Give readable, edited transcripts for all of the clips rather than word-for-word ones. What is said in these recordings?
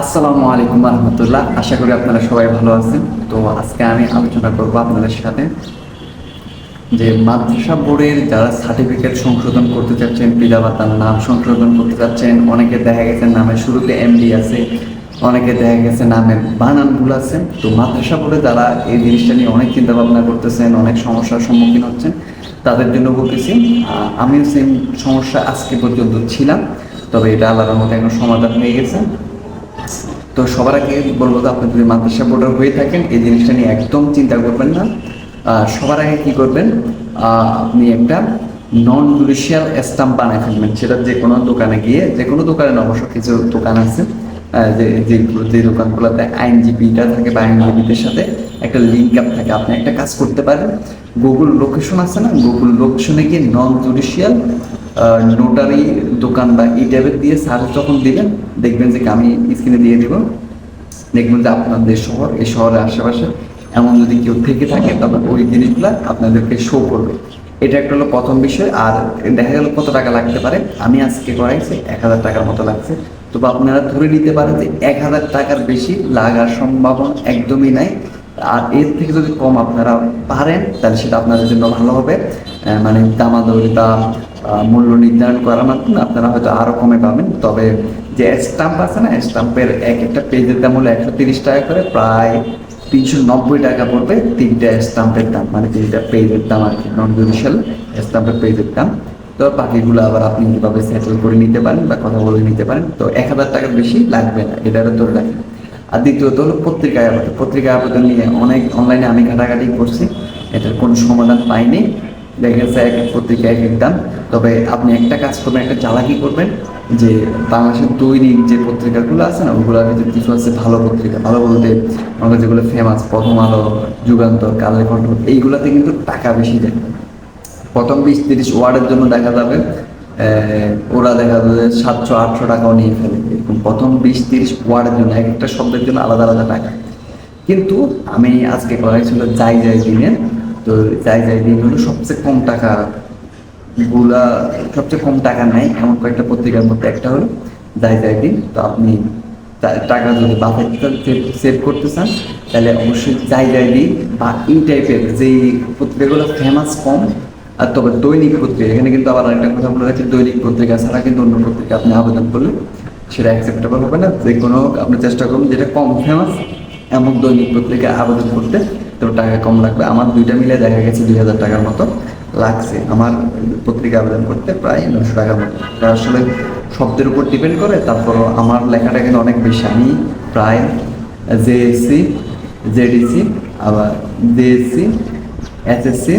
আসসালামু আলাইকুম রহমতুল্লাহ। আশা করি আপনারা সবাই ভালো আছেন। তো আজকে আমি আলোচনা করব আপনাদের সাথে যে মাদ্রাসা বোর্ডের যারা সার্টিফিকেট সংশোধন করতে চাচ্ছেন, পিতামাতার নাম সংশোধন করতে চাচ্ছেন। অনেকে দেখা গেছে নামের শুরুতে এমডি আছে, অনেকে দেখা গেছে নামের বানান ভুল আছে। তো মাদ্রাসা বোর্ডে যারা এই জিনিসটা নিয়ে অনেক চিন্তা ভাবনা করতেছেন, অনেক সমস্যার সম্মুখীন হচ্ছেন, তাদের জন্য বলতেছি। আমিও সেম সমস্যা আজকে পর্যন্ত ছিলাম, তবে এটা আল্লাহর মতো এখন সমাধান হয়ে গেছে। তো সবার আগে বলবো যে আপনি যদি মাদ্রাসা বোর্ডার হয়ে থাকেন, এই জিনিসটা নিয়ে একদম চিন্তা করবেন না। সবার আগে কি করবেন, আপনি একটা নন জুডিশিয়াল স্টাম্প বানায় ফেলবেন। সেটা যে কোনো দোকানে গিয়ে, যে কোনো দোকানে অবশ্য কিছু দোকান আছে যে দোকানগুলোতে আইনজীবীটা থাকে বা আইনজীবীদের সাথে একটা লিঙ্ক আপ থাকে। আপনি একটা কাজ করতে পারেন, গুগল লোকেশন আছে না, গুগল লোকেশনে গিয়ে নন জুডিশিয়াল নোটারি দোকান বা এই টাইপের দিয়ে সার্চ যখন দিবেন, দেখবেন যে আমি স্ক্রিনে দিয়ে দিব, দেখবেন যে আপনাদের শহর, এই শহরের আশেপাশে এমন যদি কেউ থেকে থাকে, তবে ওই জিনিসগুলো আপনাদেরকে শো করবে। এটা একটা হলো প্রথম বিষয়। আর দেখা গেল কত টাকা লাগতে পারে, আমি আজকে করাইছি 1000 টাকার মতো লাগছে। তবে আপনারা ধরে নিতে পারেন যে 1000 টাকার বেশি লাগার সম্ভাবনা একদমই নাই। আর এর থেকে যদি কম আপনারা পারেন, তাহলে সেটা আপনাদের জন্য ভালো হবে। মানে দামাদরি বা মূল্য নির্ধারণ করার মাধ্যমে আপনারা হয়তো আরও কমে পাবেন। তবে যে স্টাম্প আছে না, স্টাম্পের এক একটা পেজের দাম হলো 130 টাকা করে, প্রায় 390 টাকা পড়বে তিনটা স্টাম্পের দাম, মানে তিনটা পেজের দাম আর কি, নন জুডিশিয়াল স্টাম্পের পেজের দাম। তো বাকিগুলো আবার আপনি কীভাবে সেটেল করে নিতে পারেন বা কথা বলে নিতে পারেন। তো 1000 টাকার বেশি লাগবে না, এটারও ধরে রাখেন। আর দ্বিতীয়ত হলো পত্রিকায় আবেদন। পত্রিকায় আবেদন নিয়ে অনেক অনলাইনে আমি ঘাটাঘাটি করছি, এটার কোনো সমাধান পাইনি। দেখা গেছে এক এক পত্রিকা এক এক দাম। তবে আপনি একটা কাজ করবেন, একটা চালাকি করবেন, যে বাংলাদেশের দৈনিক যে পত্রিকাগুলো আছে না, ওগুলোর ভিতরে কিছু আছে ভালো পত্রিকা। ভালো বলতে আমাদের যেগুলো ফেমাস, প্রথম আলো, যুগান্তর, কালের কণ্ঠ, এইগুলোতে কিন্তু টাকা বেশি দেয়। প্রথম 20-30 ওয়ার্ডের জন্য দেখা যাবে ওরা দেখা যাবে 700-800 টাকাও নিয়ে ফেলে। এরকম প্রথম 20-30 ওয়ার্ডের জন্য এক একটা শব্দের জন্য আলাদা আলাদা টাকা। কিন্তু আমি আজকে করাইছিল যাই যাই দিনে। তো যাই যাই দিন হলো সবচেয়ে কম টাকা, গুলা সবচেয়ে কম টাকা নেয় এমন কয়েকটা পত্রিকার মধ্যে একটা হলো যাই যাই দিন। তো আপনি টাকা যদি বাফেট সেভ করতে চান, তাহলে অবশ্যই যাই যাই দিন বা এই টাইপের যেই পত্রিকাগুলো ফেমাস কম। আর তবে দৈনিক পত্রিকা, এখানে কিন্তু আবার একটা কথা বলে রাখছি, দৈনিক পত্রিকা ছাড়া কিন্তু অন্য পত্রিকা আপনি আবেদন করলে সেটা অ্যাকসেপ্টেবল হবে না। যে কোনো আপনি চেষ্টা করুন যেটা কম ফেমাস এমন দৈনিক পত্রিকা আবেদন করতে, তো টাকা কম লাগবে। আমার দুইটা মিলে দেখা গেছে 2000 টাকার মতো লাগছে আমার পত্রিকা আবেদন করতে, প্রায় 900 টাকার মতো। এটা আসলে শব্দের উপর ডিপেন্ড করে। তারপর আমার লেখাটা কিন্তু অনেক বেশি। আমি প্রায় জেএসসি, জেডিসি, আবার জেএসসি, এসএসসি,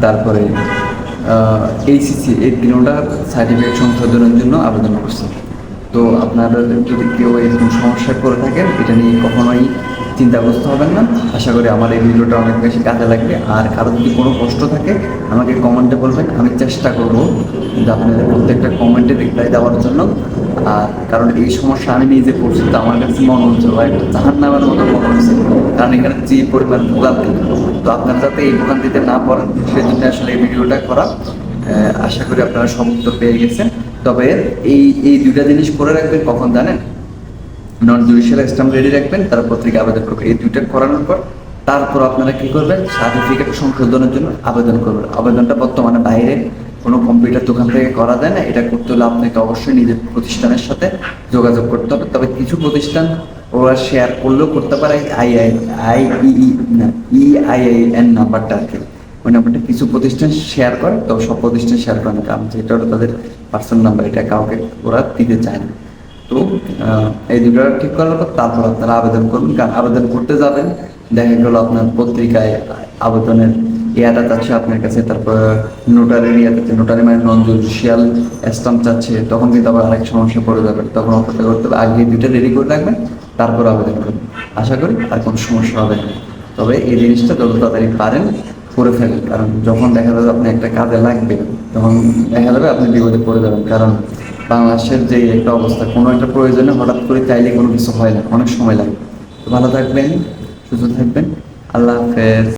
তারপরে এইচএসসি, এই তিনটা সার্টিফিকেট সংশোধনের জন্য আবেদন করছি। তো আপনারা যদি কেউ এরকম সমস্যায় পড়ে থাকেন, এটা নিয়ে কখনোই চিন্তাগ্রস্ত হবেন না। আশা করি আমার এই ভিডিওটা অনেক বেশি কাজে লাগবে। আর কারো যদি কোনো কষ্ট থাকে আমাকে কমেন্টে বলবেন, আমি চেষ্টা করবো যে আপনাদের প্রত্যেকটা কমেন্টে রিপ্লাই দেওয়ার জন্য। আর কারণ এই সমস্যা আমি নিজে পড়ছি, তো আমার কাছে মনে হচ্ছে ভাই একটা জাহান্নামের মতো মনে হচ্ছে, কারণ এখানে যে পরিমাণ ভোগান্তি। তো আপনারা যাতে এই ভোগান্তিতে না পড়েন, সেই জন্য আসলে এই ভিডিওটা করা। আশা করি আপনারা সব উত্তর পেয়ে গেছেন। তবে এই এই দুইটা জিনিস করে রাখবেন, কখন জানেন, নন জুডিশিয়াল স্ট্যাম্প রেডি রাখবেন, তার পত্রিকা আবেদন করবেন। এই দুইটা করানোর পর তারপর আপনারা কি করবেন, সার্টিফিকেট সংশোধনের জন্য আবেদন করবেন। আবেদনটা বর্তমানে বাইরে কোনো কম্পিউটার দোকান থেকে করা যায় না। এটা করতে হলে আপনাকে অবশ্যই নিজের প্রতিষ্ঠানের সাথে যোগাযোগ করতে হবে। তবে কিছু প্রতিষ্ঠান ওরা শেয়ার করলেও করতে পারে EIN নাম্বারটা আর কি, ওই নাম্বারটা কিছু প্রতিষ্ঠান শেয়ার করে। তো সব প্রতিষ্ঠান শেয়ার করে না, কারণ যেটা হলো তাদের পার্সোনাল নাম্বার, এটা কাউকে ওরা দিতে চায় না। তো এই দুটো ঠিক করার পর তারপর আপনারা আবেদন করবেন। কারণ আবেদন করতে যাবেন, দেখা গেল আপনার পত্রিকায় আবেদনের ইয়াটা চাচ্ছে আপনার কাছে, তারপর নোটারি ইয়া চাচ্ছে, নোটারি মানে নন জুডিশিয়াল স্ট্যাম্প চাচ্ছে, তখন কিন্তু আবার আরেক সমস্যা পড়ে যাবে। তখন অপেক্ষা করতে হবে, আগে দুইটা রেডি করে রাখবেন, তারপর আবেদন করবেন। আশা করি আর কোনো সমস্যা হবে না। তবে এই জিনিসটা যত তাড়াতাড়ি পারেন করে ফেলেন, কারণ যখন দেখা যাবে আপনি একটা কাজে লাগবে, তখন দেখা যাবে আপনি বিপদে পড়ে যাবেন। কারণ বাংলাদেশের যে একটা অবস্থা, কোনো একটা প্রয়োজনে হঠাৎ করে চাইলে কোনো কিছু হয় না, অনেক সময় লাগে। তো ভালো থাকবেন, সুস্থ থাকবেন, আল্লাহ হাফেজ।